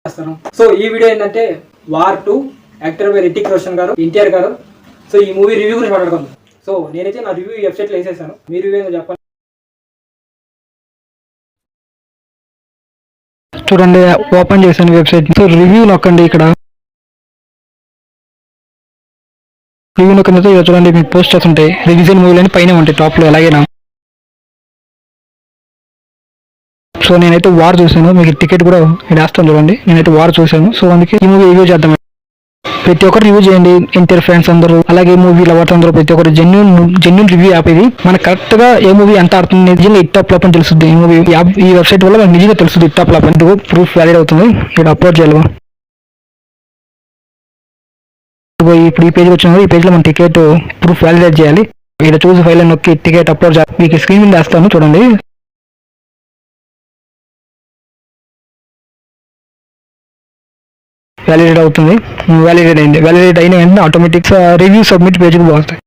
చేస్తాను. సో ఈ వీడియో ఏంటంటే war 2 actor by Hrithik Roshan గారు, ఎన్టీఆర్ గారు. సో ఈ మూవీ రివ్యూ గురించి మాట్లాడుకుందాం. సో నేనైతే నా రివ్యూ వెబ్సైట్లో వేసేసాను. మీ రివ్యూ ఏంటో చెప్పండి. చూడండి, ఓపెన్ చేశాను వెబ్సైట్. సో రివ్యూ నొక్కండి. ఇక్కడ రివ్యూ నొక్కిన తర్వాత చూడండి, మీకు పోస్టర్స్ ఉంటాయి. రివిజన్ మూవీలు అని పైన ఉంటాయి టాప్లో ఎలాగైనా. సో నేనైతే వార్ చూసాను, మీకు టికెట్ కూడా ఇక్కడ వేస్తాను చూడండి. నేనైతే వార్ చూసాను, సో అందుకే ఈ మూవీ రివ్యూ చేద్దాం. ప్రతి ఒక్కరు రివ్యూ చేయండి, ఎన్టీఆర్ ఫ్యాన్స్ అందరూ, అలాగే మూవీ లవర్స్ అందరూ. ప్రతి ఒక్కరు జెన్యున్ రివ్యూ యాప్ ఇది. మనకు కరెక్ట్ గా ఏ మూవీ ఎంత ఆడుతుంది నిజంగా హిట్ టాప్ ఫ్లాప్ అని తెలుస్తుంది. ఈ మూవీ ఈ వెబ్సైట్ వల్ల మనకు నిజంగా తెలుస్తుంది హిట్ టాప్ ఫ్లాప్ అని. ప్రూఫ్ వ్యాలిడ్ అవుతుంది. ఇక్కడ అప్లోడ్ చేయాలి. ఇప్పుడు ఈ పేజ్ వచ్చిన ఈ పేజ్ లో మన టికెట్ ప్రూఫ్ వ్యాలిడేట్ చేయాలి. ఇక్కడ చూసి ఫైల్ నొక్కి టికెట్ అప్లోడ్ చేయాలి. మీకు స్క్రీన్ మీద వేస్తాను చూడండి. వ్యాలిడేట్ అవుతుంది. వ్యాలిడేట్ అయిన వెంటనే ఆటోమేటిక్ రివ్యూ సబ్మిట్ పేజ్కి పోతాయి.